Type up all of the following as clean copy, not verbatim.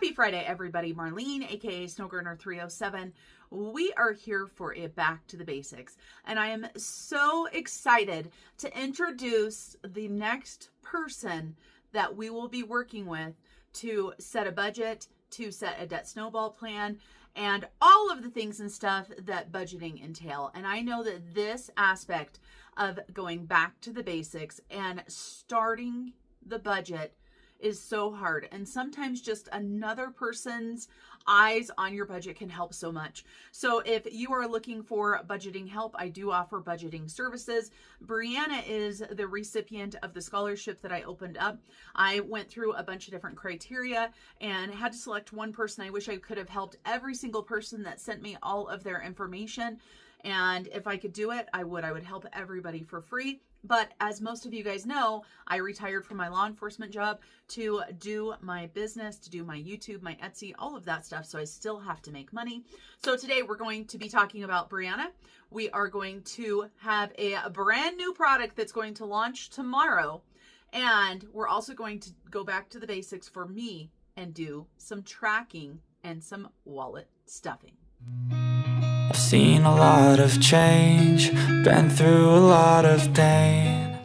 Happy Friday, everybody. Marlene, aka Snowgurner 307. We are here for a back to the basics, and I am so excited to introduce the next person that we will be working with to set a budget, to set a debt snowball plan, and all of the things and stuff that budgeting entail. And I know that this aspect of going back to the basics and starting the budget is so hard, and sometimes just another person's eyes on your budget can help so much. So if you are looking for budgeting help, I do offer budgeting services. Brianna is the recipient of the scholarship that I opened up. I went through a bunch of different criteria and had to select one person. I wish I could have helped every single person that sent me all of their information, and if I could do it, I would help everybody for free. But as most of you guys know, I retired from my law enforcement job to do my business, to do my YouTube, my Etsy, all of that stuff. So I still have to make money. So today we're going to be talking about Brianna. We are going to have a brand new product that's going to launch tomorrow. And we're also going to go back to the basics for me and do some tracking and some wallet stuffing. I've seen a lot of change, been through a lot of pain.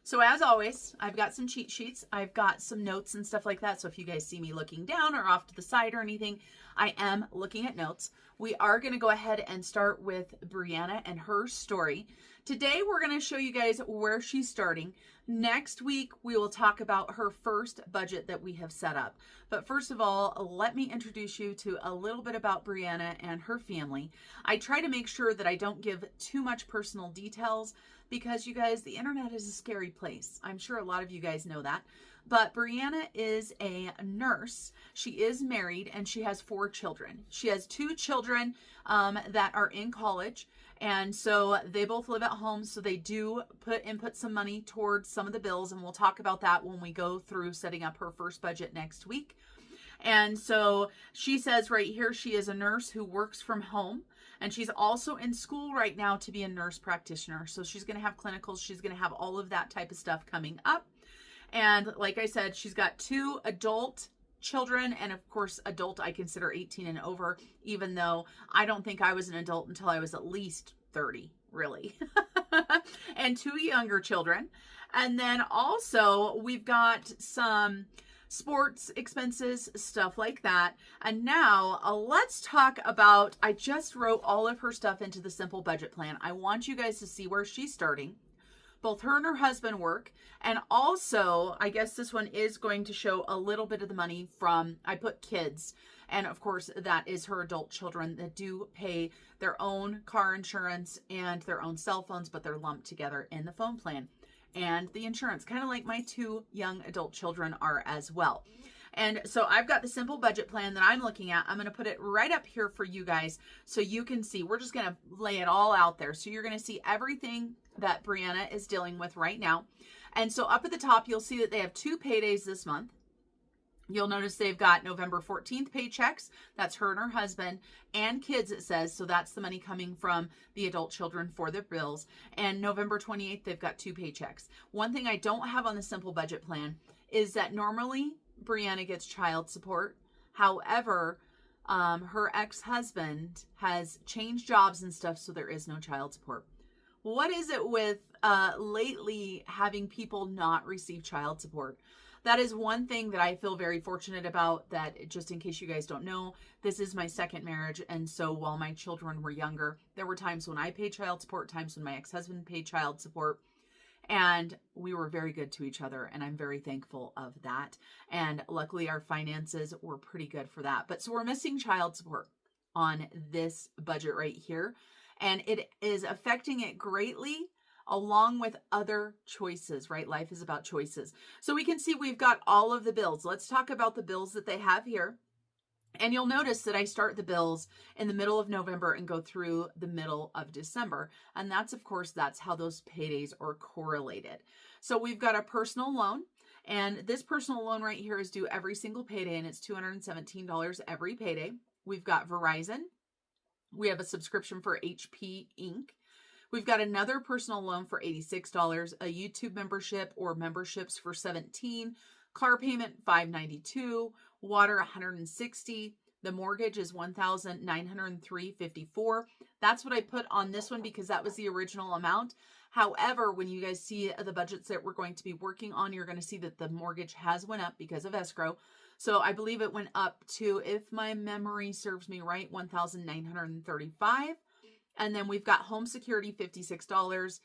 So as always, I've got some cheat sheets. I've got some notes and stuff like that. So if you guys see me looking down or off to the side or anything, I am looking at notes. We are going to go ahead and start with Brianna and her story. Today, we're going to show you guys where she's starting. Next week, we will talk about her first budget that we have set up. But first of all, let me introduce you to a little bit about Brianna and her family. I try to make sure that I don't give too much personal details because, you guys, the internet is a scary place. I'm sure a lot of you guys know that. But Brianna is a nurse. She is married and she has 4 children. She has 2 children that are in college. And so they both live at home, so they do input some money towards some of the bills, and we'll talk about that when we go through setting up her first budget next week. And so she says right here she is a nurse who works from home, and she's also in school right now to be a nurse practitioner. So she's going to have clinicals, she's going to have all of that type of stuff coming up. And like I said, she's got 2 adult children, and of course adult I consider 18 and over, even though I don't think I was an adult until I was at least 30, really. And 2 younger children. And then also we've got some sports expenses, stuff like that. And now let's talk about, I just wrote all of her stuff into the simple budget plan. I want you guys to see where she's starting. Both her and her husband work, and also I guess this one is going to show a little bit of the money from, I put kids, and of course that is her adult children that do pay their own car insurance and their own cell phones, but they're lumped together in the phone plan and the insurance, kind of like my 2 young adult children are as well. And so I've got the simple budget plan that I'm looking at. I'm going to put it right up here for you guys so you can see. We're just going to lay it all out there. So you're going to see everything that Brianna is dealing with right now. And so up at the top, you'll see that they have 2 paydays this month. You'll notice they've got November 14th paychecks. That's her and her husband, and kids, it says. So that's the money coming from the adult children for their bills. And November 28th, they've got 2 paychecks. One thing I don't have on the simple budget plan is that normally Brianna gets child support. However, her ex-husband has changed jobs and stuff, so there is no child support. What is it with lately having people not receive child support? That is one thing that I feel very fortunate about, that just in case you guys don't know, this is my second marriage. And so while my children were younger, there were times when I paid child support, times when my ex-husband paid child support. And we were very good to each other, and I'm very thankful of that. And luckily our finances were pretty good for that. But so we're missing child support on this budget right here, and it is affecting it greatly, along with other choices, right? Life is about choices. So we can see we've got all of the bills. Let's talk about the bills that they have here. And you'll notice that I start the bills in the middle of November and go through the middle of December. And that's, of course, that's how those paydays are correlated. So we've got a personal loan, and this personal loan right here is due every single payday, and it's $217 every payday. We've got Verizon. We have a subscription for HP Inc. We've got another personal loan for $86, a YouTube membership or memberships for $17, Car payment $592, water $160. The mortgage is $1,903.54. That's what I put on this one because that was the original amount. However, when you guys see the budgets that we're going to be working on, you're going to see that the mortgage has went up because of escrow. So I believe it went up to, if my memory serves me right, $1,935. And then we've got home security, $56.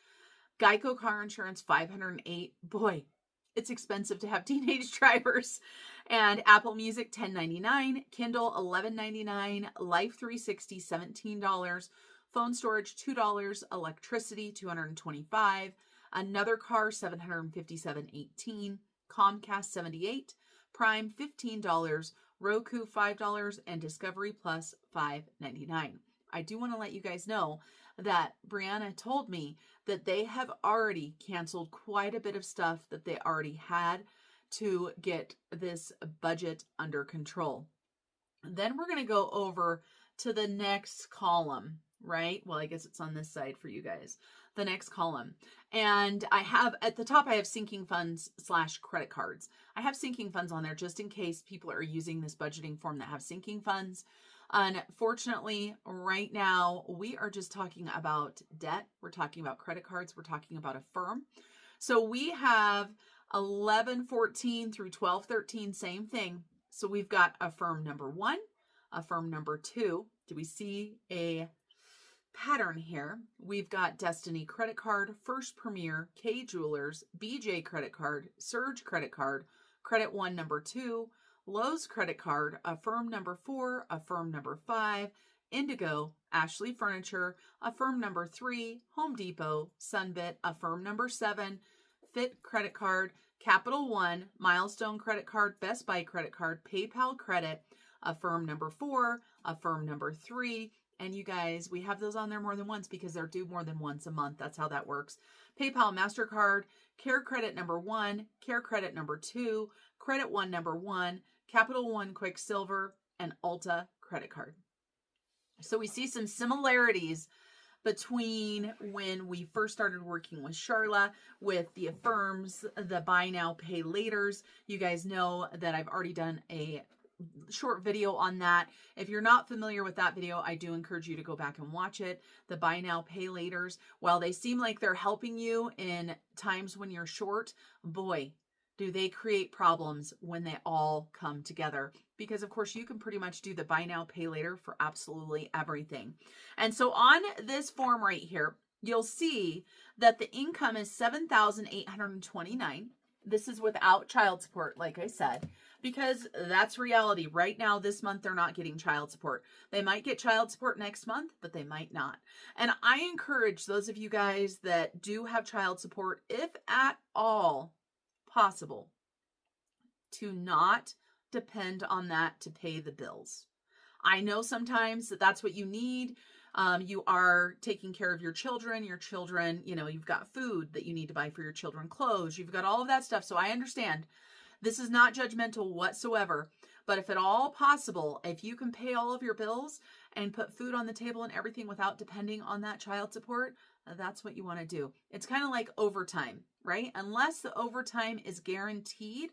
Geico car insurance, $508. Boy, it's expensive to have teenage drivers. And Apple Music, $10.99. Kindle, $11.99. Life 360, $17. Phone storage, $2. Electricity, $225. Another car, $757.18. Comcast, $78. Prime, $15. Roku, $5. And Discovery Plus, $5.99. I do want to let you guys know that Brianna told me that they have already canceled quite a bit of stuff that they already had to get this budget under control. Then we're going to go over to the next column, right? Well, I guess it's on this side for you guys. The next column. And I have at the top, I have sinking funds / credit cards. I have sinking funds on there just in case people are using this budgeting form that have sinking funds. Unfortunately, right now, we are just talking about debt. We're talking about credit cards. We're talking about a firm. So we have 1114 through 1213, same thing. So we've got a firm number 1, a firm number 2. Do we see a pattern here? We've got Destiny Credit Card, First Premier, K Jewelers, BJ Credit Card, Surge Credit Card, Credit One number 2, Lowe's Credit Card, Affirm number 4, Affirm number 5, Indigo, Ashley Furniture, Affirm number 3, Home Depot, Sunbit, Affirm number 7, Fit Credit Card, Capital One, Milestone Credit Card, Best Buy Credit Card, PayPal Credit, Affirm number 4, Affirm number 3, and you guys, we have those on there more than once because they're due more than once a month. That's how that works. PayPal, MasterCard, Care Credit number 1, Care Credit number 2, Credit One number 1, Capital One Quicksilver, and Ulta Credit Card. So we see some similarities between when we first started working with Charla, with the Affirms, the buy now, pay laters. You guys know that I've already done a short video on that. If you're not familiar with that video, I do encourage you to go back and watch it. The buy now, pay laters, while they seem like they're helping you in times when you're short, boy, do they create problems when they all come together. Because of course you can pretty much do the buy now, pay later for absolutely everything. And so on this form right here, you'll see that the income is $7,829. This is without child support, like I said, because that's reality. Right now, this month, they're not getting child support. They might get child support next month, but they might not. And I encourage those of you guys that do have child support, if at all possible, to not depend on that to pay the bills. I know sometimes that that's what you need. You are taking care of your children, you know, you've got food that you need to buy for your children, clothes, you've got all of that stuff. So I understand this is not judgmental whatsoever, but if at all possible, if you can pay all of your bills and put food on the table and everything without depending on that child support, that's what you want to do. It's kind of like overtime, right? Unless the overtime is guaranteed,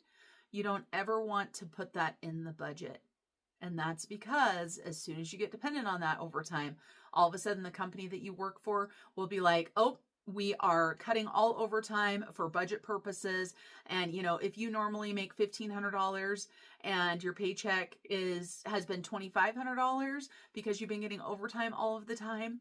you don't ever want to put that in the budget. And that's because as soon as you get dependent on that overtime, all of a sudden the company that you work for will be like, oh, we are cutting all overtime for budget purposes. And, you know, if you normally make $1,500 and your paycheck has been $2,500 because you've been getting overtime all of the time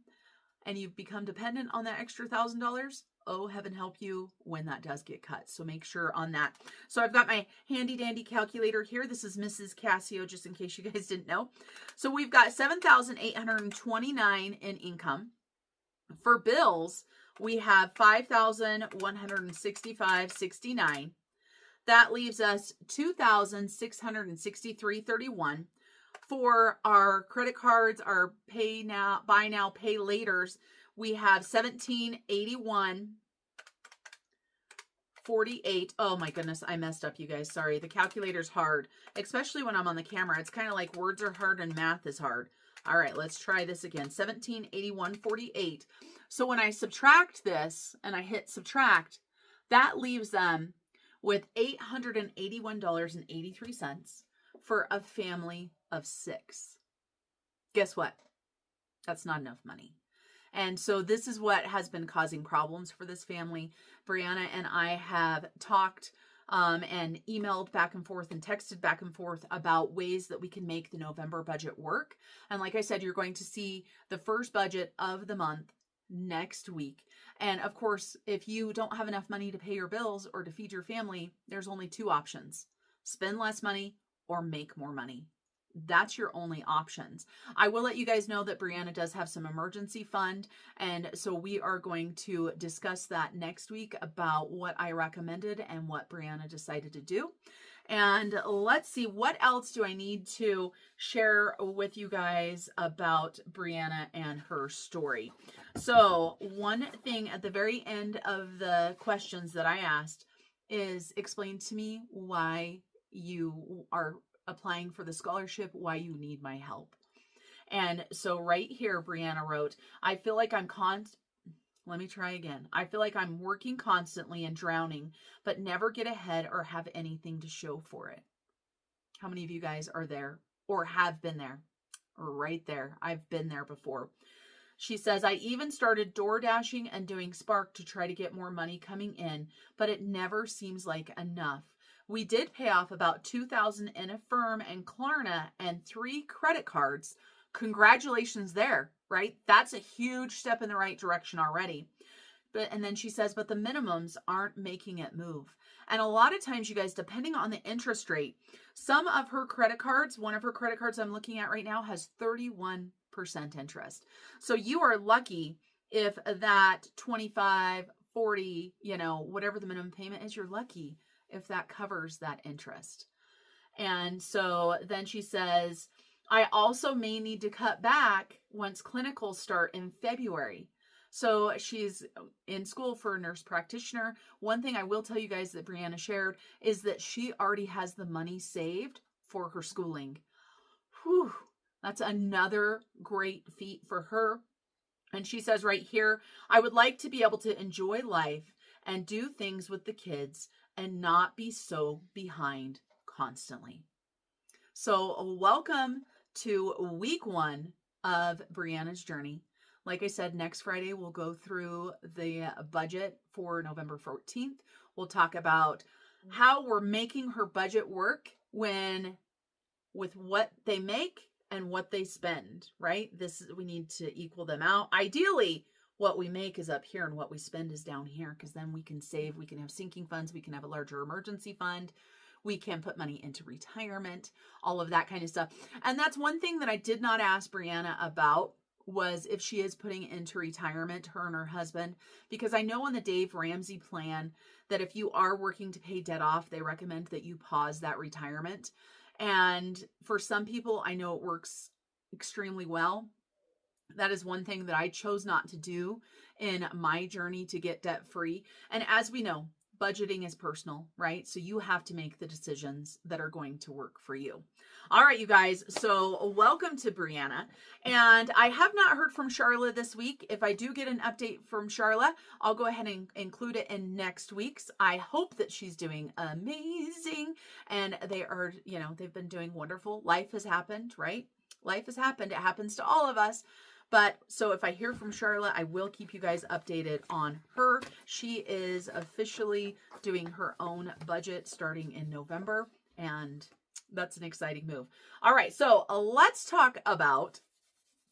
and you've become dependent on that extra $1,000, oh, heaven help you when that does get cut. So make sure on that. So I've got my handy dandy calculator here. This is Mrs. Casio, just in case you guys didn't know. So we've got $7,829 in income. For bills, we have $5,165.69. That leaves us $2,663.31. For our credit cards, our pay now, buy now, pay laters, we have $1,781.48. Oh my goodness, I messed up, you guys. Sorry, the calculator's hard, especially when I'm on the camera. It's kind of like words are hard and math is hard. All right, let's try this again. $1,781.48. So when I subtract this and I hit subtract, that leaves them with $881.83 for a family of 6. Guess what? That's not enough money. And so this is what has been causing problems for this family. Brianna and I have talked and emailed back and forth and texted back and forth about ways that we can make the November budget work. And like I said, you're going to see the first budget of the month next week. And of course, if you don't have enough money to pay your bills or to feed your family, there's only 2 options: spend less money or make more money. That's your only options. I will let you guys know that Brianna does have some emergency fund. And so we are going to discuss that next week about what I recommended and what Brianna decided to do. And let's see, what else do I need to share with you guys about Brianna and her story? So one thing at the very end of the questions that I asked is, explain to me why you are applying for the scholarship, why you need my help. And so right here, Brianna wrote, I feel like I'm let me try again. I feel like I'm working constantly and drowning, but never get ahead or have anything to show for it. How many of you guys are there or have been there? Right there. I've been there before. She says, I even started door dashing and doing Spark to try to get more money coming in, but it never seems like enough. We did pay off about $2,000 in Affirm and Klarna and 3 credit cards. Congratulations there, right? That's a huge step in the right direction already. And then she says, but the minimums aren't making it move. And a lot of times, you guys, depending on the interest rate, some of her credit cards, one of her credit cards I'm looking at right now has 31% interest. So you are lucky if that 25, 40, whatever the minimum payment is, you're lucky if that covers that interest. And so then she says, I also may need to cut back once clinicals start in February. So she's in school for a nurse practitioner. One thing I will tell you guys that Brianna shared is that she already has the money saved for her schooling. Whew, that's another great feat for her. And she says right here, I would like to be able to enjoy life and do things with the kids and not be so behind constantly. So welcome to week 1 of Brianna's journey. Like I said, next Friday, we'll go through the budget for November 14th. We'll talk about how we're making her budget work with what they make and what they spend, right? We need to equal them out. Ideally, what we make is up here and what we spend is down here, because then we can save, we can have sinking funds, we can have a larger emergency fund, we can put money into retirement, all of that kind of stuff. And that's one thing that I did not ask Brianna about, was if she is putting into retirement, her and her husband, because I know on the Dave Ramsey plan that if you are working to pay debt off, they recommend that you pause that retirement. And for some people, I know it works extremely well. That is one thing that I chose not to do in my journey to get debt free. And as we know, budgeting is personal, right? So you have to make the decisions that are going to work for you. All right, you guys. So welcome to Brianna. And I have not heard from Charla this week. If I do get an update from Charla, I'll go ahead and include it in next week's. I hope that she's doing amazing. And they are, they've been doing wonderful. Life has happened, right? Life has happened. It happens to all of us. But so if I hear from Charla, I will keep you guys updated on her. She is officially doing her own budget starting in November, and that's an exciting move. All right, so let's talk about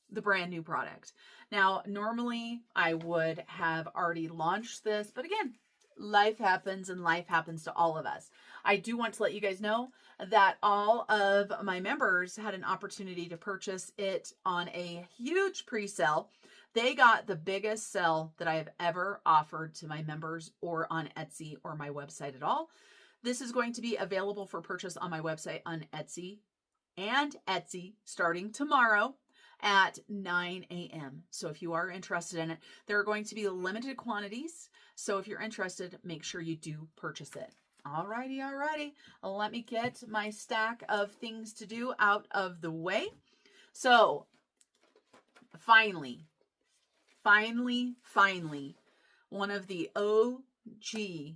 the brand new product. Now, normally I would have already launched this, but again, life happens and life happens to all of us. I do want to let you guys know that all of my members had an opportunity to purchase it on a huge pre-sale. They got the biggest sale that I have ever offered to my members or on Etsy or my website at all. This is going to be available for purchase on my website on Etsy starting tomorrow at 9 a.m. So if you are interested in it, there are going to be limited quantities. So if you're interested, make sure you do purchase it. Alrighty. Let me get my stack of things to do out of the way. So finally, one of the OG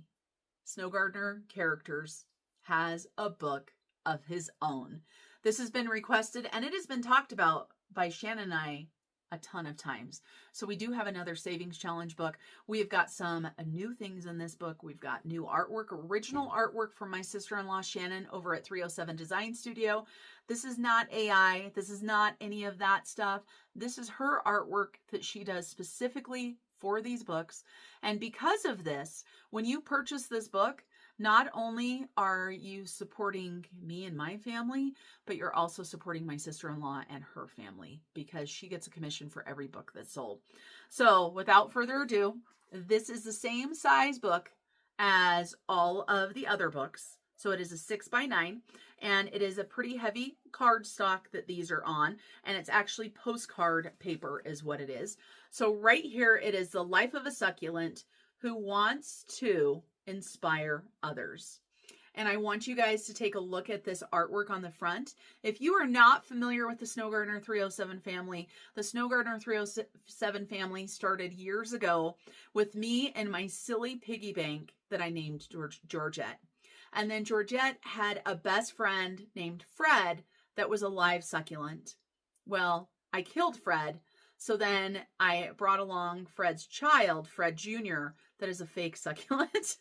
Snow Gardener Characters has a book of his own. This has been requested and it has been talked about by Shannon and I a ton of times. So we do have another Savings Challenge book. We've got some new things in this book. We've got new artwork, original artwork from my sister-in-law Shannon over at 307 Design Studio. This is not AI. This is not any of that stuff. This is her artwork that she does specifically for these books. And because of this, when you purchase this book, not only are you supporting me and my family, but you're also supporting my sister-in-law and her family because she gets a commission for every book that's sold. So without further ado, this is the same size book as all of the other books. So it is a 6x9 and it is a pretty heavy cardstock that these are on. And it's actually postcard paper is what it is. So right here, it is the life of a succulent who wants to inspire others. And I want you guys to take a look at this artwork on the front. If you are not familiar with the Snow Gardener 307 family, the Snow Gardener 307 family started years ago with me and my silly piggy bank that I named Georgette. And then Georgette had a best friend named Fred that was a live succulent. Well, I killed Fred. So then I brought along Fred's child, Fred Jr., that is a fake succulent.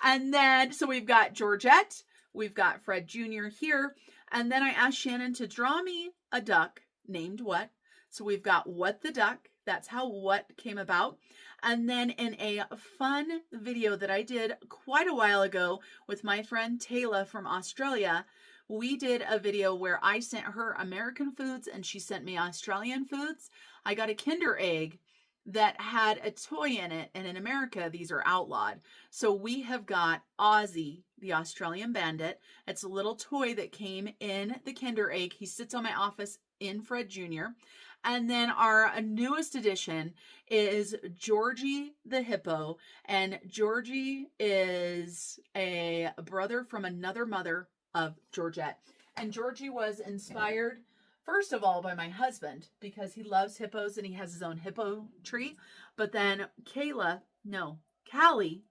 And then, so we've got Georgette, we've got Fred Jr. here. And then I asked Shannon to draw me a duck named What. So we've got What the Duck. That's how What came about. And then in a fun video that I did quite a while ago with my friend Taylor from Australia, we did a video where I sent her American foods and she sent me Australian foods. I got a Kinder Egg that had a toy in it, and in America, these are outlawed. So we have got Ozzy, the Australian bandit. It's a little toy that came in the Kinder Egg. He sits on my office in Fred Jr. And then our newest addition is Georgie the hippo. And Georgie is a brother from another mother of Georgette. And Georgie was inspired, first of all, by my husband because he loves hippos and he has his own hippo tree. But then Callie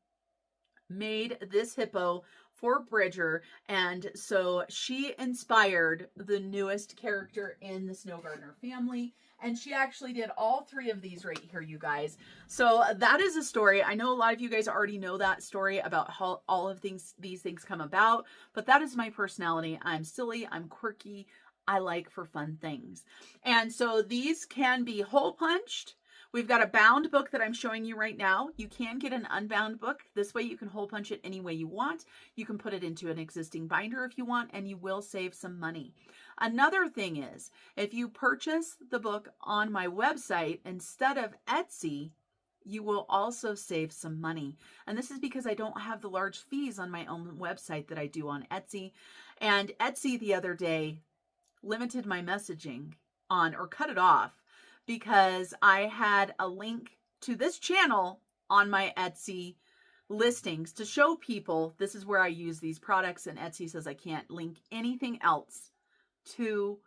made this hippo for Bridger. And so she inspired the newest character in the Snow Gardener family. And she actually did all three of these right here, you guys. So that is a story. I know a lot of you guys already know that story about how all of these things come about. But that is my personality. I'm silly. I'm quirky. I like for fun things. And so these can be hole punched. We've got a bound book that I'm showing you right now. You can get an unbound book. This way you can hole punch it any way you want. You can put it into an existing binder if you want, and you will save some money. Another thing is, if you purchase the book on my website instead of Etsy, you will also save some money. And this is because I don't have the large fees on my own website that I do on Etsy. And Etsy the other day limited my messaging on, or cut it off, because I had a link to this channel on my Etsy listings to show people this is where I use these products, and Etsy says I can't link anything else to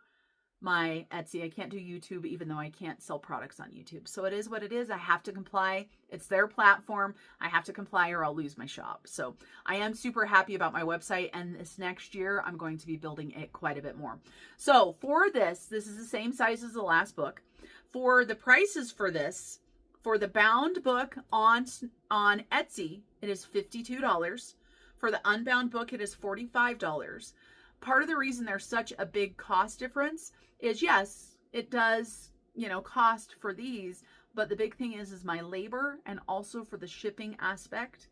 my Etsy. I can't do YouTube, even though I can't sell products on YouTube. So it is what it is. I have to comply. It's their platform. I have to comply or I'll lose my shop. So I am super happy about my website, and this next year I'm going to be building it quite a bit more. So for this is the same size as the last book. For the prices for this, for the bound book on Etsy, it is $52. For the unbound book, it is $45. Part of the reason there's such a big cost difference is, yes, it does, cost for these, but the big thing is my labor and also for the shipping aspect.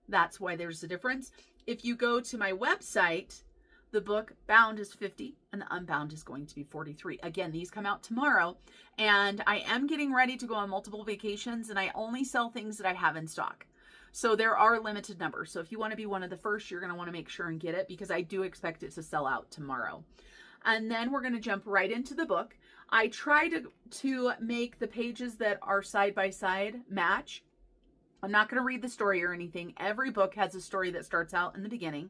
That's why there's a difference. If you go to my website, the book bound is $50 and the unbound is going to be $43. Again, these come out tomorrow, and I am getting ready to go on multiple vacations, and I only sell things that I have in stock. So there are limited numbers. So if you want to be one of the first, you're going to want to make sure and get it, because I do expect it to sell out tomorrow. And then we're going to jump right into the book. I try to make the pages that are side by side match. I'm not going to read the story or anything. Every book has a story that starts out in the beginning.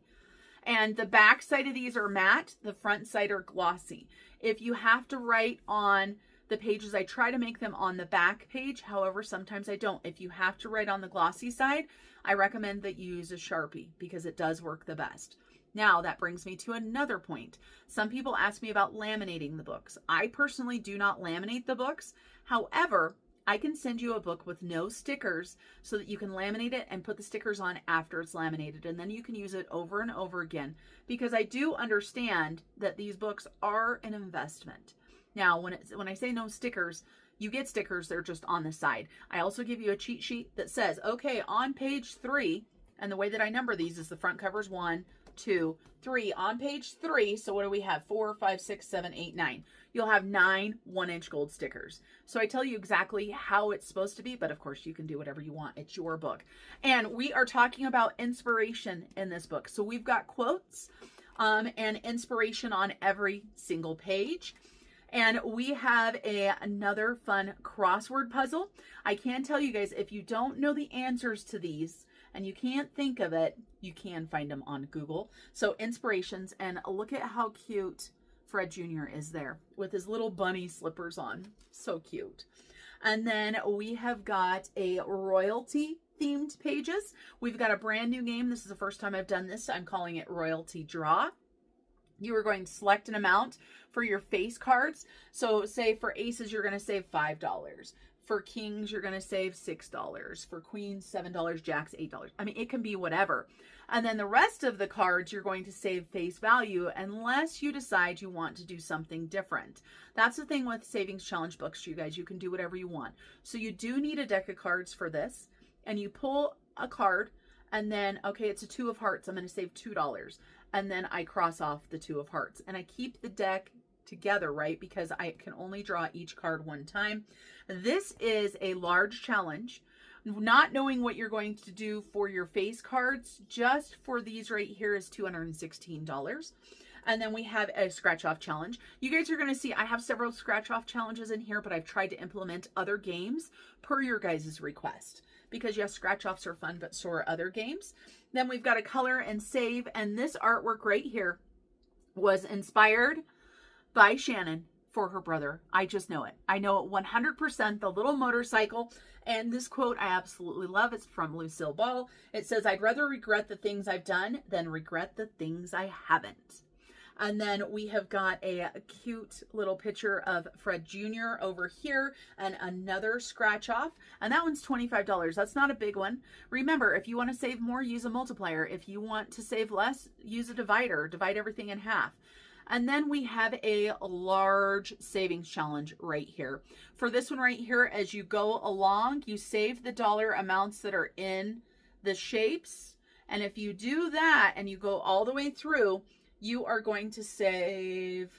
And the back side of these are matte. The front side are glossy. If you have to write on the pages, I try to make them on the back page. However, sometimes I don't. If you have to write on the glossy side, I recommend that you use a Sharpie because it does work the best. Now, that brings me to another point. Some people ask me about laminating the books. I personally do not laminate the books. However, I can send you a book with no stickers so that you can laminate it and put the stickers on after it's laminated, and then you can use it over and over again, because I do understand that these books are an investment. Now, when I say no stickers, you get stickers, they're just on the side. I also give you a cheat sheet that says, okay, on page 3, and the way that I number these is the front covers 1, 2, 3. On page 3, so what do we have? 4, 5, 6, 7, 8, 9. You'll have 9 1-inch gold stickers. So I tell you exactly how it's supposed to be, but of course you can do whatever you want. It's your book. And we are talking about inspiration in this book. So we've got quotes and inspiration on every single page. And we have another fun crossword puzzle. I can tell you guys, if you don't know the answers to these and you can't think of it, you can find them on Google. So inspirations, and look at how cute Fred Jr. is there with his little bunny slippers on. So cute. And then we have got a royalty themed pages. We've got a brand new game. This is the first time I've done this. I'm calling it Royalty Draw. You are going to select an amount for your face cards. So say for aces, you're going to save $5. For kings, you're going to save $6. For queens, $7. Jacks, $8. I mean, it can be whatever. And then the rest of the cards, you're going to save face value unless you decide you want to do something different. That's the thing with savings challenge books, you guys. You can do whatever you want. So you do need a deck of cards for this. And you pull a card and then, okay, it's a 2 of hearts. I'm going to save $2. And then I cross off the 2 of hearts. And I keep the deck together, right? Because I can only draw each card one time. This is a large challenge. Not knowing what you're going to do for your face cards, just for these right here is $216. And then we have a scratch off challenge. You guys are going to see I have several scratch off challenges in here, but I've tried to implement other games per your guys' request. Because yes, scratch offs are fun, but so are other games. Then we've got a color and save. And this artwork right here was inspired by Shannon for her brother. I just know it. I know it 100%. The little motorcycle. And this quote I absolutely love. It's from Lucille Ball. It says, "I'd rather regret the things I've done than regret the things I haven't." And then we have got a cute little picture of Fred Jr. over here and another scratch off. And that one's $25. That's not a big one. Remember, if you want to save more, use a multiplier. If you want to save less, use a divider. Divide everything in half. And then we have a large savings challenge right here. For this one right here, as you go along, you save the dollar amounts that are in the shapes. And if you do that and you go all the way through, you are going to save,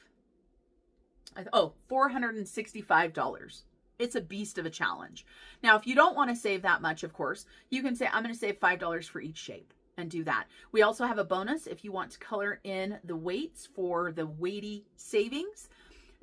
$465. It's a beast of a challenge. Now, if you don't want to save that much, of course, you can say, I'm going to save $5 for each shape and do that. We also have a bonus if you want to color in the weights for the weighty savings,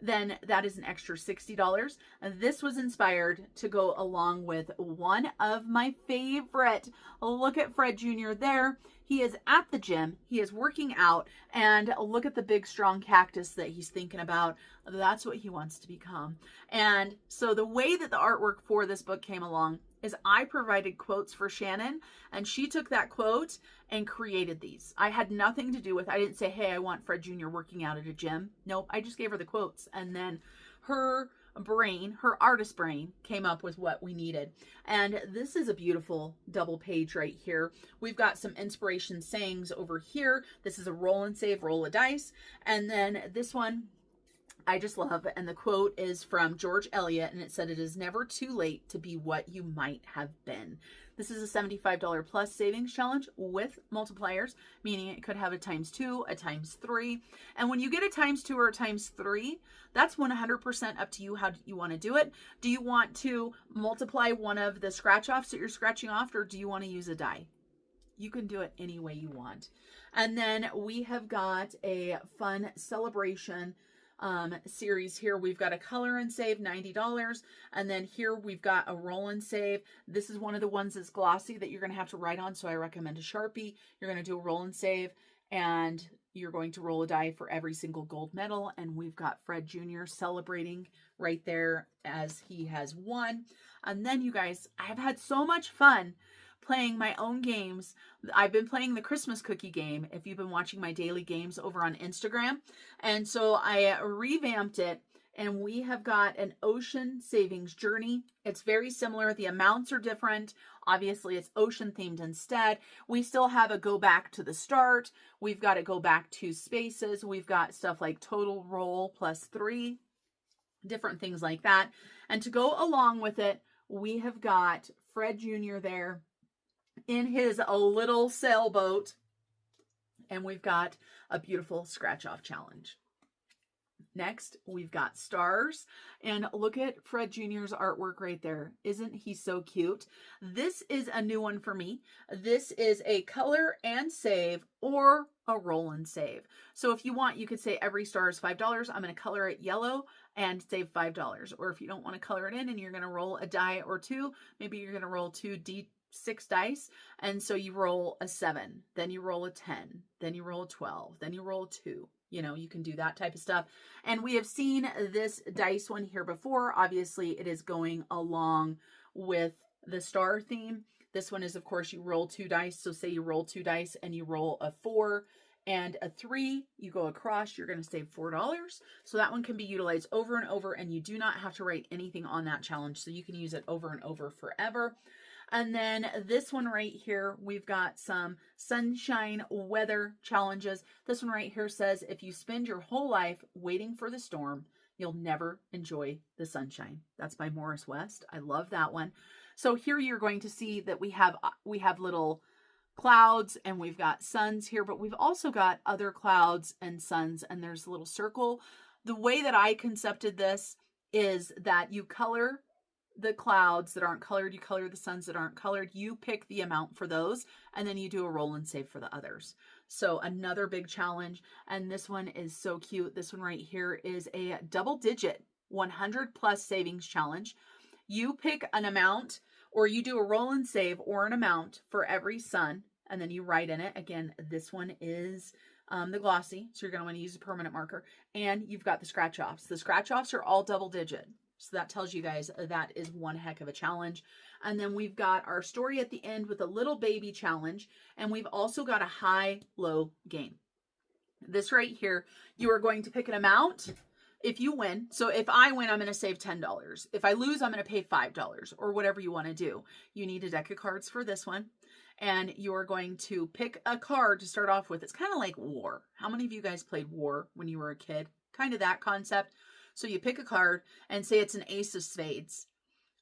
then that is an extra $60. And this was inspired to go along with one of my favorite. Look at Fred Jr. there. He is at the gym. He is working out. And look at the big, strong cactus that he's thinking about. That's what he wants to become. And so the way that the artwork for this book came along is I provided quotes for Shannon, and she took that quote and created these. I had nothing to do with, I didn't say, hey, I want Fred Jr. working out at a gym. Nope, I just gave her the quotes. And then her brain, her artist brain, came up with what we needed. And this is a beautiful double page right here. We've got some inspiration sayings over here. This is a roll and save, roll a dice. And then this one, I just love it. And the quote is from George Eliot, and it said, "It is never too late to be what you might have been." This is a $75 plus savings challenge with multipliers, meaning it could have a ×2, a ×3. And when you get a ×2 or a ×3, that's 100% up to you how you want to do it. Do you want to multiply one of the scratch offs that you're scratching off, or do you want to use a die? You can do it any way you want. And then we have got a fun celebration series here. We've got a color and save, $90. And then here we've got a roll and save. This is one of the ones that's glossy that you're going to have to write on. So I recommend a Sharpie. You're going to do a roll and save. And you're going to roll a die for every single gold medal. And we've got Fred Jr. celebrating right there as he has won. And then you guys, I've had so much fun playing my own games. I've been playing the Christmas cookie game, if you've been watching my daily games over on Instagram. And so I revamped it, and we have got an ocean savings journey. It's very similar. The amounts are different. Obviously, it's ocean themed instead. We still have a go back to the start. We've got to go back 2 spaces. We've got stuff like total roll +3, different things like that. And to go along with it, we have got Fred Jr. there in his little sailboat, and we've got a beautiful scratch off challenge. Next, we've got stars, and look at Fred Jr.'s artwork right there. Isn't he so cute? This is a new one for me. This is a color and save or a roll and save. So if you want, you could say every star is $5. I'm going to color it yellow and save $5. Or if you don't want to color it in and you're going to roll a die or 2, maybe you're going to roll 2d6 dice, and so you roll a 7, then you roll a 10, then you roll a 12, then you roll a 2. You know, you can do that type of stuff. And we have seen this dice one here before. Obviously, it is going along with the star theme. This one is, of course, you roll 2 dice. So say you roll 2 dice and you roll a 4 and a 3, you go across, you're going to save $4. So that one can be utilized over and over, and you do not have to write anything on that challenge. So you can use it over and over forever. And then this one right here, we've got some sunshine weather challenges. This one right here says, if you spend your whole life waiting for the storm, you'll never enjoy the sunshine. That's by Morris West. I love that one. So here you're going to see that we have little clouds and we've got suns here, but we've also got other clouds and suns, and there's a little circle. The way that I concepted this is that you color the clouds that aren't colored, you color the suns that aren't colored, you pick the amount for those, and then you do a roll and save for the others. So another big challenge, and this one is so cute. This one right here is a double-digit 100+ savings challenge. You pick an amount, or you do a roll and save or an amount for every sun, and then you write in it. Again, this one is the glossy, so you're going to want to use a permanent marker, and you've got the scratch-offs. The scratch-offs are all double-digit. So that tells you guys that is one heck of a challenge. And then we've got our story at the end with a little baby challenge. And we've also got a high-low game. This right here, you are going to pick an amount if you win. So if I win, I'm going to save $10. If I lose, I'm going to pay $5 or whatever you want to do. You need a deck of cards for this one. And you're going to pick a card to start off with. It's kind of like War. How many of you guys played War when you were a kid? Kind of that concept. So you pick a card and say it's an ace of spades.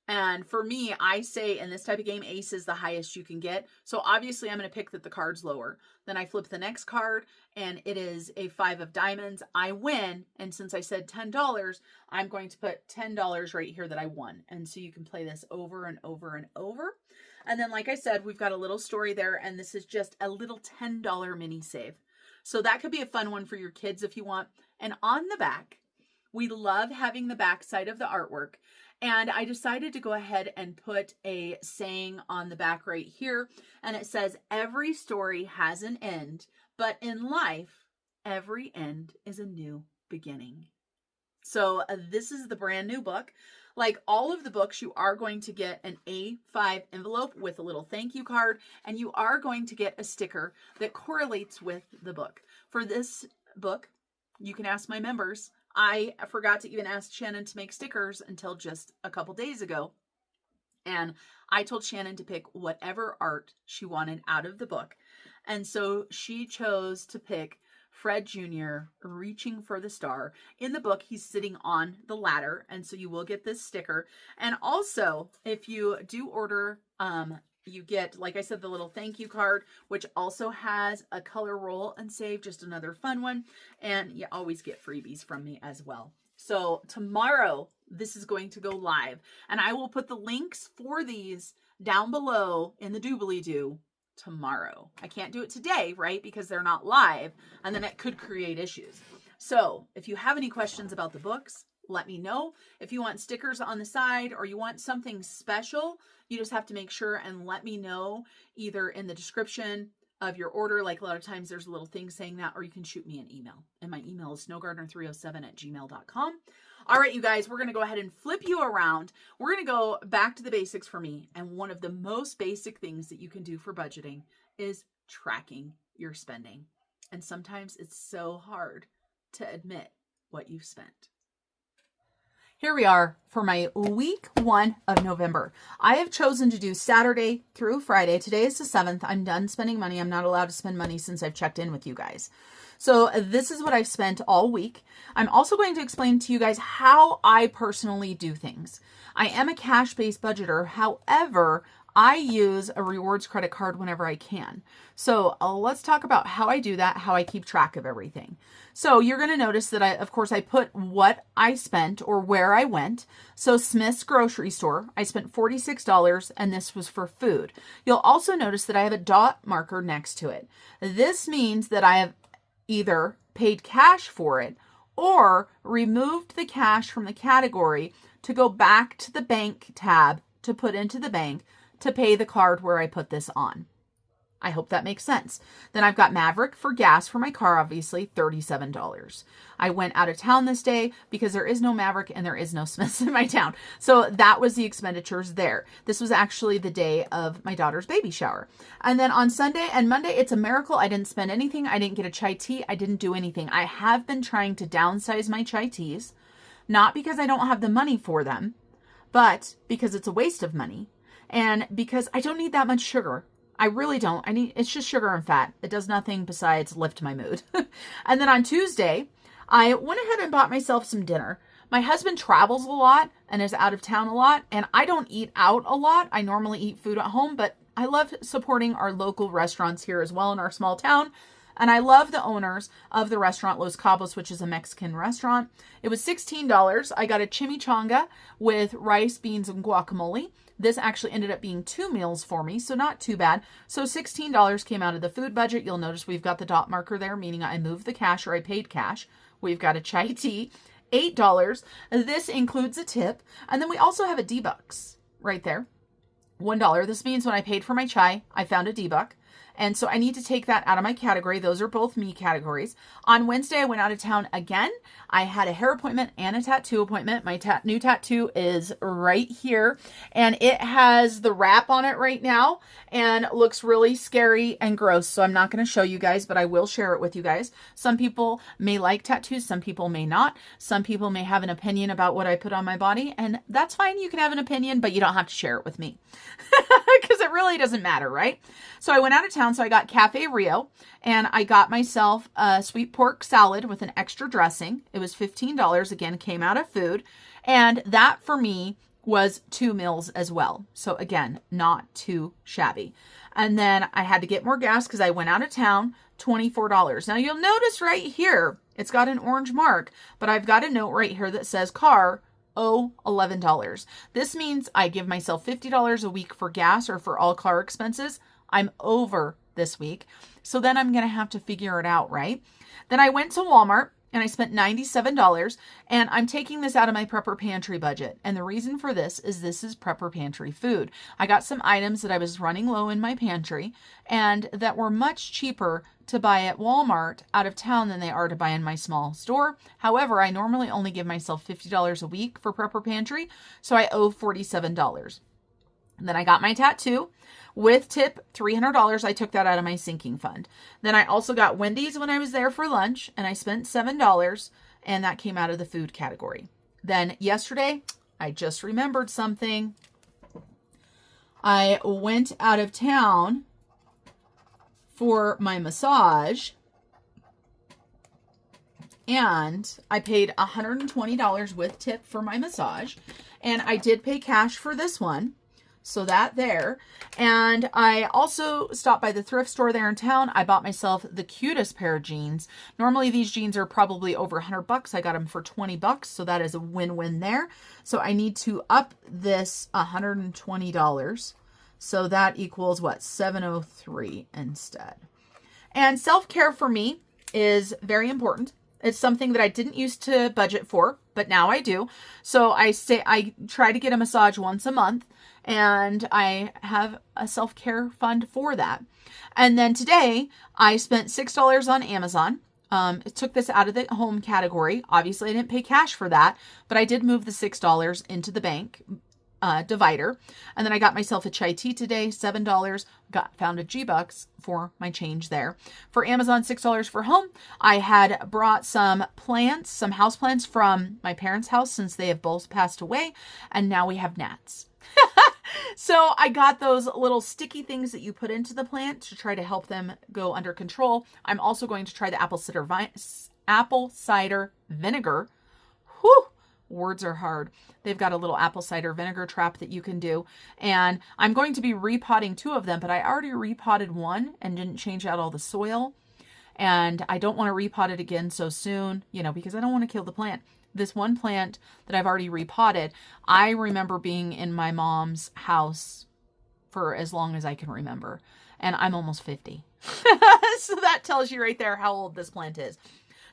And for me, I say in this type of game, ace is the highest you can get. So obviously I'm going to pick that the card's lower. Then I flip the next card and it is a 5 of diamonds. I win. And since I said $10, I'm going to put $10 right here that I won. And so you can play this over and over and over. And then, like I said, we've got a little story there, and this is just a little $10 mini save. So that could be a fun one for your kids if you want. And on the back, we love having the back side of the artwork, and I decided to go ahead and put a saying on the back right here, and it says, every story has an end, but in life, every end is a new beginning. So this is the brand new book. Like all of the books, you are going to get an A5 envelope with a little thank you card, and you are going to get a sticker that correlates with the book. For this book, you can ask my members. I forgot to even ask Shannon to make stickers until just a couple days ago. And I told Shannon to pick whatever art she wanted out of the book. And so she chose to pick Fred Jr. reaching for the star. In the book, he's sitting on the ladder. And so you will get this sticker. And also, if you do order, you get, like I said, the little thank you card, which also has a color roll and save, just another fun one. And you always get freebies from me as well. So tomorrow, this is going to go live. And I will put the links for these down below in the doobly-doo tomorrow. I can't do it today, right? Because they're not live. And then it could create issues. So if you have any questions about the books, let me know. If you want stickers on the side or you want something special, you just have to make sure and let me know either in the description of your order. Like a lot of times there's a little thing saying that, or you can shoot me an email. And my email is snowgardener307@gmail.com. All right, you guys, we're going to go ahead and flip you around. We're going to go back to the basics for me. And one of the most basic things that you can do for budgeting is tracking your spending. And sometimes it's so hard to admit what you've spent. Here we are for my week 1 of November. I have chosen to do Saturday through Friday. Today is the 7th. I'm done spending money. I'm not allowed to spend money since I've checked in with you guys. So this is what I've spent all week. I'm also going to explain to you guys how I personally do things. I am a cash-based budgeter. However, I use a rewards credit card whenever I can. So let's talk about how I do that, how I keep track of everything. So you're going to notice that of course, I put what I spent or where I went. So Smith's grocery store, I spent $46 and this was for food. You'll also notice that I have a dot marker next to it. This means that I have either paid cash for it or removed the cash from the category to go back to the bank tab to put into the bank to pay the card where I put this on. I hope that makes sense. Then I've got Maverick for gas for my car, obviously, $37. I went out of town this day because there is no Maverick and there is no Smiths in my town. So that was the expenditures there. This was actually the day of my daughter's baby shower. And then on Sunday and Monday, it's a miracle. I didn't spend anything. I didn't get a chai tea. I didn't do anything. I have been trying to downsize my chai teas, not because I don't have the money for them, but because it's a waste of money. And because I don't need that much sugar. I really don't. It's just sugar and fat. It does nothing besides lift my mood. And then on Tuesday, I went ahead and bought myself some dinner. My husband travels a lot and is out of town a lot, and I don't eat out a lot. I normally eat food at home, but I love supporting our local restaurants here as well in our small town. And I love the owners of the restaurant Los Cabos, which is a Mexican restaurant. It was $16. I got a chimichanga with rice, beans, and guacamole. This actually ended up being 2 meals for me, so not too bad. So $16 came out of the food budget. You'll notice we've got the dot marker there, meaning I moved the cash or I paid cash. We've got a chai tea, $8. This includes a tip. And then we also have a D-Bucks right there, $1. This means when I paid for my chai, I found a D-Buck. And so I need to take that out of my category. Those are both me categories. On Wednesday, I went out of town again. I had a hair appointment and a tattoo appointment. My new tattoo is right here. And it has the wrap on it right now and looks really scary and gross. So I'm not going to show you guys, but I will share it with you guys. Some people may like tattoos. Some people may not. Some people may have an opinion about what I put on my body. And that's fine. You can have an opinion, but you don't have to share it with me. Because it really doesn't matter, right? So I went out of town. So I got Cafe Rio and I got myself a sweet pork salad with an extra dressing. It was $15. Again, came out of food. And that for me was 2 meals as well. So again, not too shabby. And then I had to get more gas because I went out of town, $24. Now you'll notice right here, it's got an orange mark, but I've got a note right here that says car, $11. This means I give myself $50 a week for gas or for all car expenses. I'm over this week. So then I'm going to have to figure it out, right? Then I went to Walmart and I spent $97 and I'm taking this out of my prepper pantry budget. And the reason for this is prepper pantry food. I got some items that I was running low in my pantry and that were much cheaper to buy at Walmart out of town than they are to buy in my small store. However, I normally only give myself $50 a week for prepper pantry. So I owe $47. And then I got my tattoo with tip $300. I took that out of my sinking fund. Then I also got Wendy's when I was there for lunch and I spent $7 and that came out of the food category. Then yesterday, I just remembered something. I went out of town for my massage and I paid $120 with tip for my massage. And I did pay cash for this one. So that there. And I also stopped by the thrift store there in town. I bought myself the cutest pair of jeans. Normally these jeans are probably over $100. I got them for $20. So that is a win-win there. So I need to up this $120. So that equals what? $703 instead. And self-care for me is very important. It's something that I didn't used to budget for, but now I do. So I try to get a massage once a month, and I have a self-care fund for that. And then today I spent $6 on Amazon. It took this out of the home category. Obviously I didn't pay cash for that, but I did move the $6 into the bank divider. And then I got myself a chai tea today, $7. Found a G-Bucks for my change there. For Amazon, $6 for home. I had brought some plants, some house plants from my parents' house since they have both passed away. And now we have gnats. So I got those little sticky things that you put into the plant to try to help them go under control. I'm also going to try the apple cider vinegar. Whew, words are hard. They've got a little apple cider vinegar trap that you can do. And I'm going to be repotting 2 of them, but I already repotted one and didn't change out all the soil. And I don't want to repot it again so soon, because I don't want to kill the plant. This one plant that I've already repotted, I remember being in my mom's house for as long as I can remember. And I'm almost 50. So that tells you right there how old this plant is.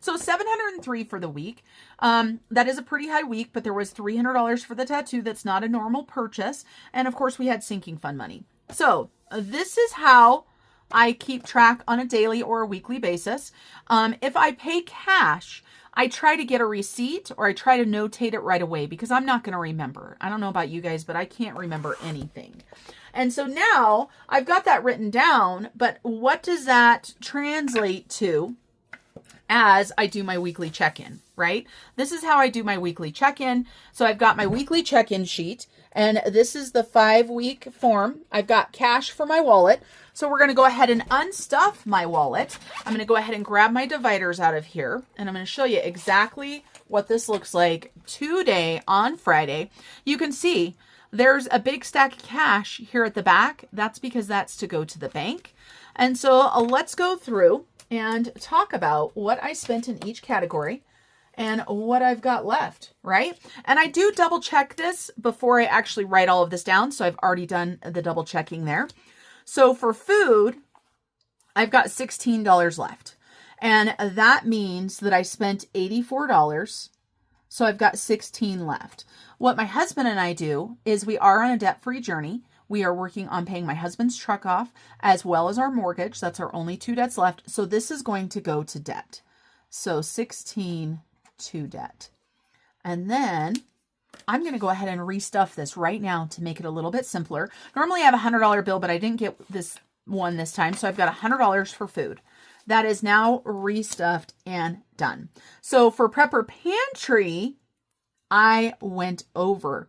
So $703 for the week. That is a pretty high week, but there was $300 for the tattoo. That's not a normal purchase. And of course we had sinking fund money. So this is how I keep track on a daily or a weekly basis. If I pay cash, I try to get a receipt or I try to notate it right away because I'm not going to remember. I don't know about you guys, but I can't remember anything. And so now I've got that written down, but what does that translate to as I do my weekly check-in, right? This is how I do my weekly check-in. So I've got my weekly check-in sheet, and this is the 5-week form. I've got cash for my wallet. So we're going to go ahead and unstuff my wallet. I'm going to go ahead and grab my dividers out of here, and I'm going to show you exactly what this looks like today on Friday. You can see there's a big stack of cash here at the back. That's because that's to go to the bank. And so let's go through and talk about what I spent in each category and what I've got left, right? And I do double check this before I actually write all of this down. So I've already done the double checking there. So for food, I've got $16 left. And that means that I spent $84. So I've got 16 left. What my husband and I do is we are on a debt-free journey. We are working on paying my husband's truck off as well as our mortgage. That's our only 2 debts left. So this is going to go to debt. So 16 to debt. And then I'm going to go ahead and restuff this right now to make it a little bit simpler. Normally I have a $100 bill, but I didn't get this one this time. So I've got $100 for food. That is now restuffed and done. So for Prepper Pantry, I went over.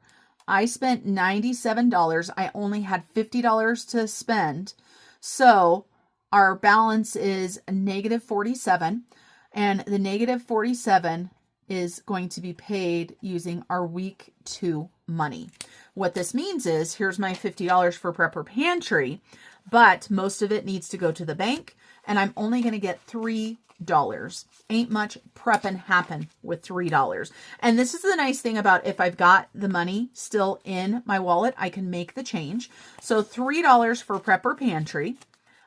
I spent $97. I only had $50 to spend. So our balance is -47. And the -47 is going to be paid using our week 2 money. What this means is, here's my $50 for Prepper Pantry, but most of it needs to go to the bank, and I'm only going to get $3. Ain't much prepping happen with $3. And this is the nice thing about if I've got the money still in my wallet, I can make the change. So $3 for Prepper Pantry,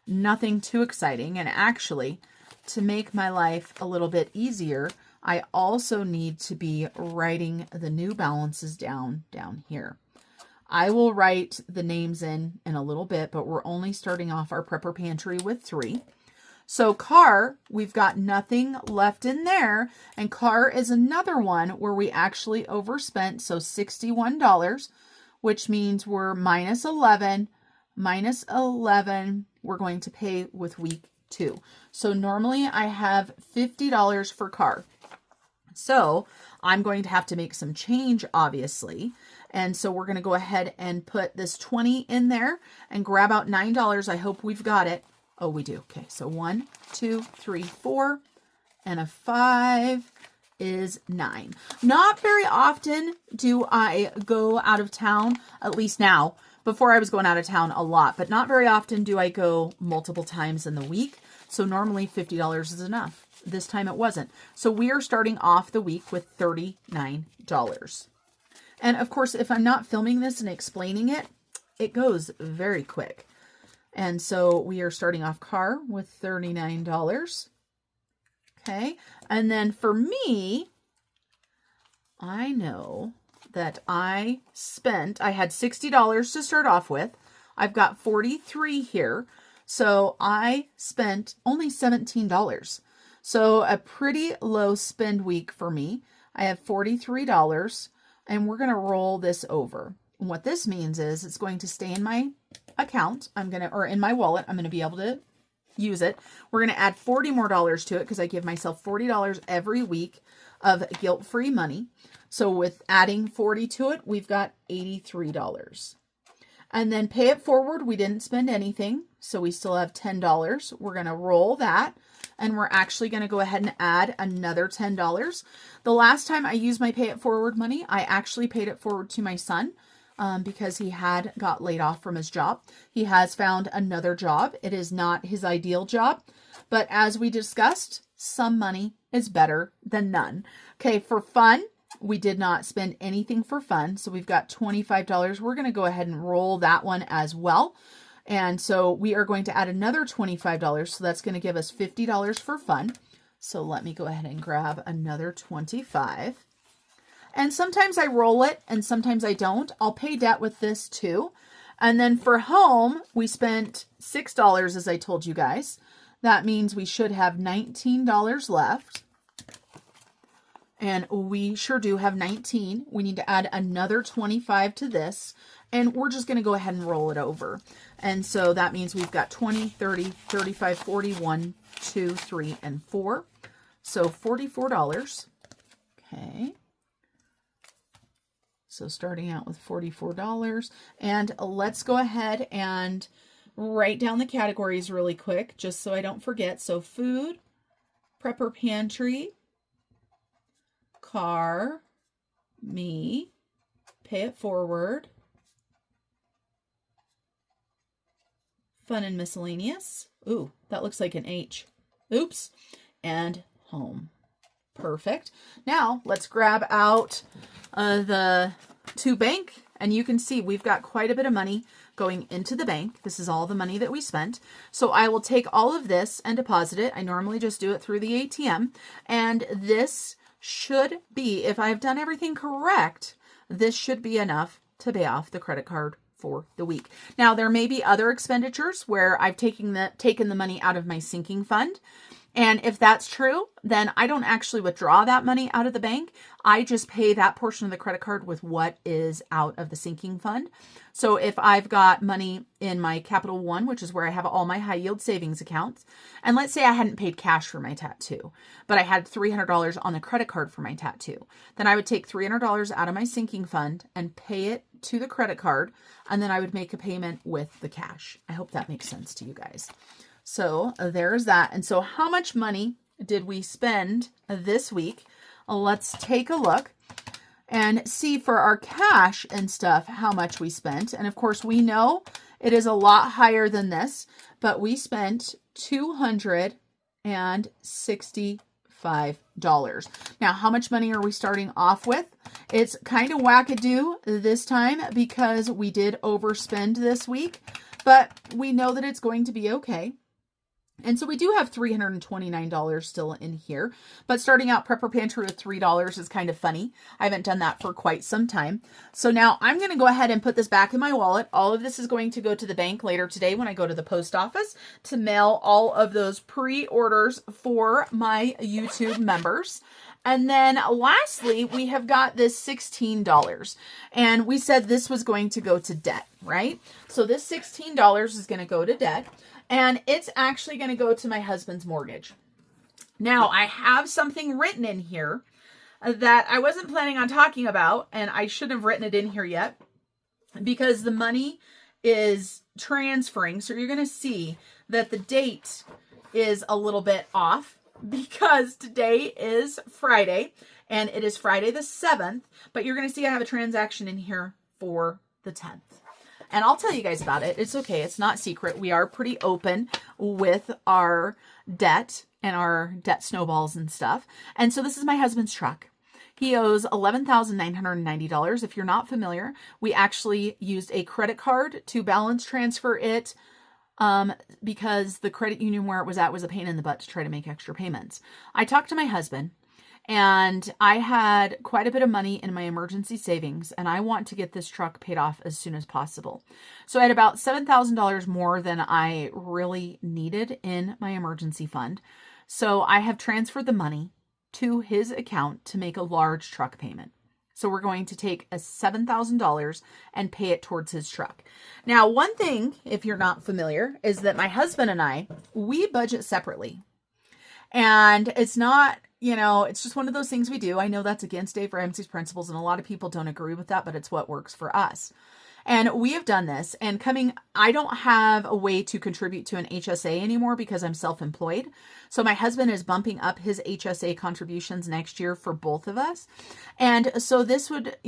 nothing too exciting. And actually, to make my life a little bit easier, I also need to be writing the new balances down here. I will write the names in a little bit, but we're only starting off our Prepper Pantry with 3. So car, we've got nothing left in there. And car is another one where we actually overspent. So $61, which means we're -11. -11, we're going to pay with week 2. So normally I have $50 for car. So I'm going to have to make some change, obviously. And so we're going to go ahead and put this 20 in there and grab out $9. I hope we've got it. Oh, we do. Okay, so 1, 2, 3, 4, and a 5 is 9. Not very often do I go out of town, at least now. Before I was going out of town a lot, but not very often do I go multiple times in the week. So normally $50 is enough. This time it wasn't. So we are starting off the week with $39. And of course, if I'm not filming this and explaining it, it goes very quick. And so we are starting off car with $39. Okay. And then for me, I know that I had $60 to start off with. I've got 43 here. So I spent only $17. So a pretty low spend week for me. I have $43 and we're going to roll this over. And what this means is it's going to stay in my account. Or in my wallet. I'm going to be able to use it. We're going to add $40 more to it because I give myself $40 every week of guilt-free money. So with adding 40 to it, we've got $83. And then pay it forward. We didn't spend anything. So we still have $10. We're going to roll that. And we're actually going to go ahead and add another $10. The last time I used my pay it forward money, I actually paid it forward to my son because he had got laid off from his job. He has found another job. It is not his ideal job. But as we discussed, some money is better than none. Okay, for fun, we did not spend anything for fun. So we've got $25. We're going to go ahead and roll that one as well. And so we are going to add another $25. So that's going to give us $50 for fun. So let me go ahead and grab another 25. And sometimes I roll it and sometimes I don't. I'll pay debt with this too. And then for home, we spent $6 as I told you guys. That means we should have $19 left. And we sure do have 19. We need to add another 25 to this. And we're just going to go ahead and roll it over. And so that means we've got 20, 30, 35, 41, 2, 3, and 4. So $44. Okay. So starting out with $44. And let's go ahead and write down the categories really quick, just so I don't forget. So food, prepper pantry, car, me, pay it forward, fun and miscellaneous. Ooh, that looks like an H. Oops. And home. Perfect. Now let's grab out the to bank, and you can see we've got quite a bit of money going into the bank. This is all the money that we spent. So I will take all of this and deposit it. I normally just do it through the ATM, and this should be, if I've done everything correct, this should be enough to pay off the credit card for the week. Now, there may be other expenditures where I've taken the money out of my sinking fund. And if that's true, then I don't actually withdraw that money out of the bank. I just pay that portion of the credit card with what is out of the sinking fund. So if I've got money in my Capital One, which is where I have all my high yield savings accounts, and let's say I hadn't paid cash for my tattoo, but I had $300 on the credit card for my tattoo, then I would take $300 out of my sinking fund and pay it to the credit card, and then I would make a payment with the cash. I hope that makes sense to you guys. So there's that. And so how much money did we spend this week? Let's take a look and see for our cash and stuff how much we spent. And of course, we know it is a lot higher than this, but we spent $265. Now, how much money are we starting off with? It's kind of wackadoo this time because we did overspend this week, but we know that it's going to be okay. And so we do have $329 still in here, but starting out Prepper Pantry with $3 is kind of funny. I haven't done that for quite some time. So now I'm going to go ahead and put this back in my wallet. All of this is going to go to the bank later today when I go to the post office to mail all of those pre-orders for my YouTube members. And then lastly, we have got this $16. And we said this was going to go to debt, right? So this $16 is going to go to debt. And it's actually going to go to my husband's mortgage. Now, I have something written in here that I wasn't planning on talking about, and I shouldn't have written it in here yet because the money is transferring. So you're going to see that the date is a little bit off because today is Friday, and it is Friday the 7th, but you're going to see I have a transaction in here for the 10th. And I'll tell you guys about it. It's okay. It's not secret. We are pretty open with our debt and our debt snowballs and stuff. And so this is my husband's truck. He owes $11,990. If you're not familiar, we actually used a credit card to balance transfer it because the credit union where it was at was a pain in the butt to try to make extra payments. I talked to my husband, and I had quite a bit of money in my emergency savings, and I want to get this truck paid off as soon as possible. So I had about $7,000 more than I really needed in my emergency fund. So I have transferred the money to his account to make a large truck payment. So we're going to take a $7,000 and pay it towards his truck. Now, one thing, if you're not familiar, is that my husband and I, we budget separately. And it's not, it's just one of those things we do. I know that's against Dave Ramsey's principles, and a lot of people don't agree with that, but it's what works for us. And we have done this, and I don't have a way to contribute to an HSA anymore because I'm self-employed. So my husband is bumping up his HSA contributions next year for both of us. And so this would,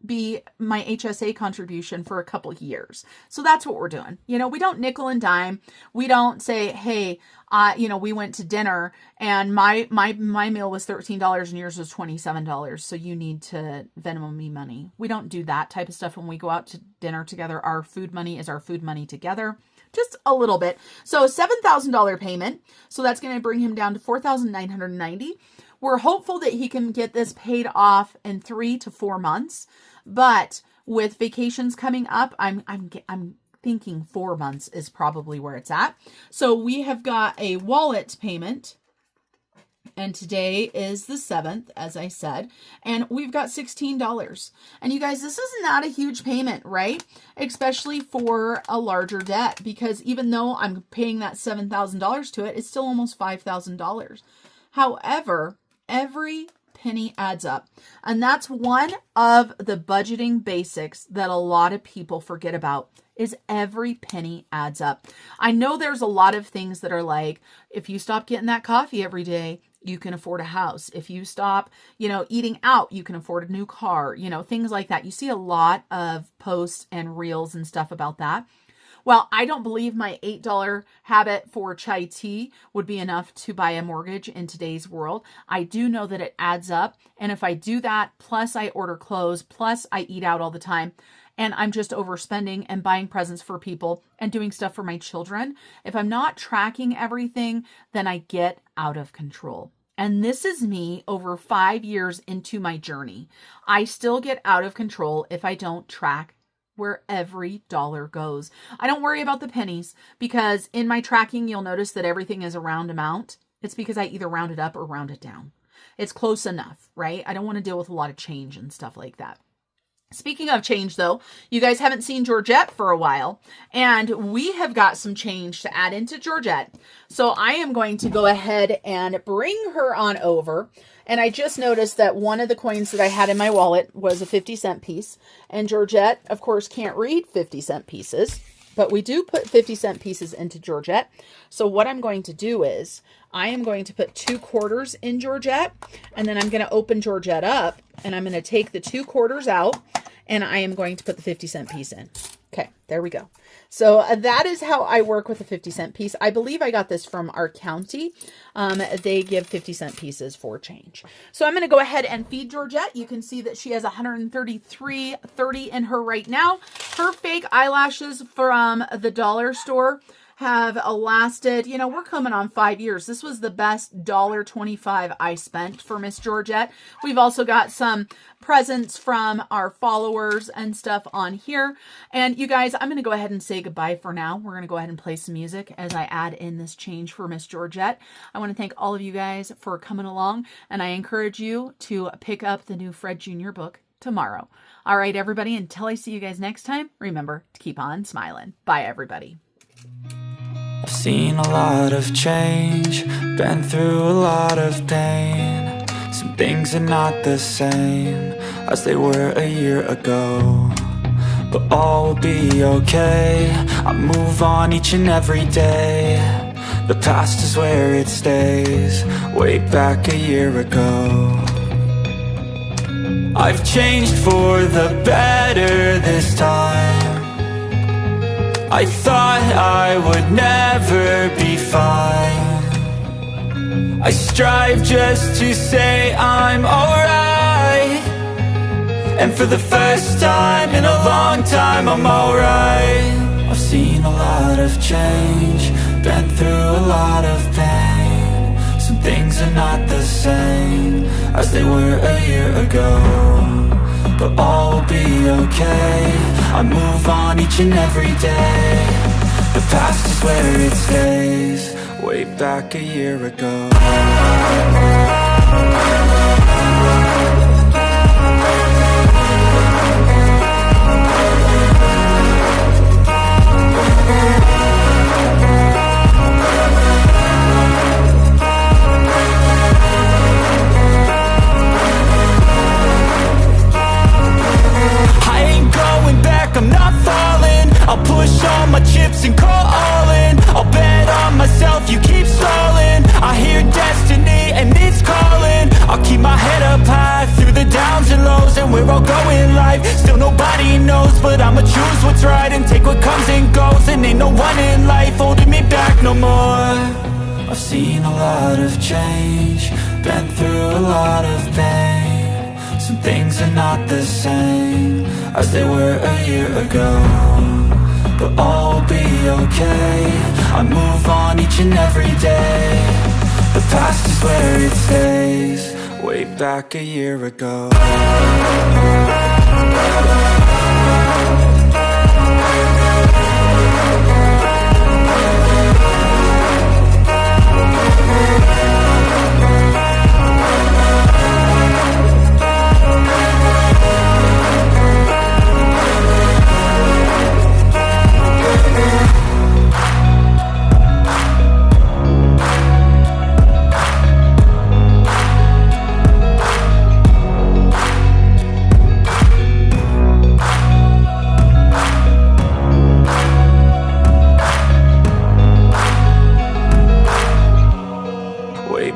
be my HSA contribution for a couple of years. So that's what we're doing. We don't nickel and dime. We don't say, hey, we went to dinner and my meal was $13 and yours was $27. So you need to Venmo me money. We don't do that type of stuff when we go out to dinner together. Our food money is our food money together. Just a little bit. So $7,000 payment. So that's going to bring him down to $4,990. We're hopeful that he can get this paid off in 3 to 4 months. But with vacations coming up, I'm thinking 4 months is probably where it's at. So we have got a wallet payment, and today is the 7th, as I said, and we've got $16. And you guys, this is not a huge payment, right? Especially for a larger debt, because even though I'm paying that $7,000 to it, it's still almost $5,000. However, every penny adds up. And that's one of the budgeting basics that a lot of people forget about, is every penny adds up. I know there's a lot of things that are like, if you stop getting that coffee every day, you can afford a house. If you stop, eating out, you can afford a new car, things like that. You see a lot of posts and reels and stuff about that. Well, I don't believe my $8 habit for chai tea would be enough to buy a mortgage in today's world. I do know that it adds up. And if I do that, plus I order clothes, plus I eat out all the time, and I'm just overspending and buying presents for people and doing stuff for my children, if I'm not tracking everything, then I get out of control. And this is me over 5 years into my journey. I still get out of control if I don't track where every dollar goes. I don't worry about the pennies, because in my tracking, you'll notice that everything is a round amount. It's because I either round it up or round it down. It's close enough, right? I don't want to deal with a lot of change and stuff like that. Speaking of change, though, you guys haven't seen Georgette for a while, and we have got some change to add into Georgette. So I am going to go ahead and bring her on over. And I just noticed that one of the coins that I had in my wallet was a 50-cent piece. And Georgette, of course, can't read 50-cent pieces, but we do put 50-cent pieces into Georgette. So what I'm going to do is I am going to put 2 quarters in Georgette, and then I'm going to open Georgette up, and I'm going to take the 2 quarters out, and I am going to put the 50-cent piece in. Okay, there we go. So that is how I work with a 50-cent piece. I believe I got this from our county. They give 50-cent pieces for change. So I'm going to go ahead and feed Georgette. You can see that she has $133.30 in her right now. Her fake eyelashes from the dollar store have lasted, we're coming on 5 years. This was the best $1.25 I spent for Miss Georgette. We've also got some presents from our followers and stuff on here. And you guys, I'm going to go ahead and say goodbye for now. We're going to go ahead and play some music as I add in this change for Miss Georgette. I want to thank all of you guys for coming along, and I encourage you to pick up the new Fred Jr. book tomorrow. All right, everybody, until I see you guys next time, remember to keep on smiling. Bye, everybody. I've seen a lot of change, been through a lot of pain. Some things are not the same as they were a year ago, but all will be okay. I move on each and every day. The past is where it stays, way back a year ago. I've changed for the better this time. I thought I would never be fine. I strive just to say I'm alright, and for the first time in a long time I'm alright. I've seen a lot of change, been through a lot of pain. Some things are not the same as they were a year ago, but all will be okay. I move on each and every day. The past is where it stays. Way back a year ago. I'm not falling. I'll push all my chips and call all in. I'll bet on myself, you keep stalling. I hear destiny and it's calling. I'll keep my head up high through the downs and lows. And where I'll go in life, still nobody knows. But I'ma choose what's right and take what comes and goes. And ain't no one in life holding me back no more. I've seen a lot of change, been through a lot of pain. Some things are not the same as they were a year ago, but all will be okay. I move on each and every day. The past is where it stays. Way back a year ago.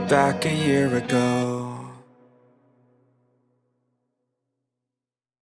Back a year ago.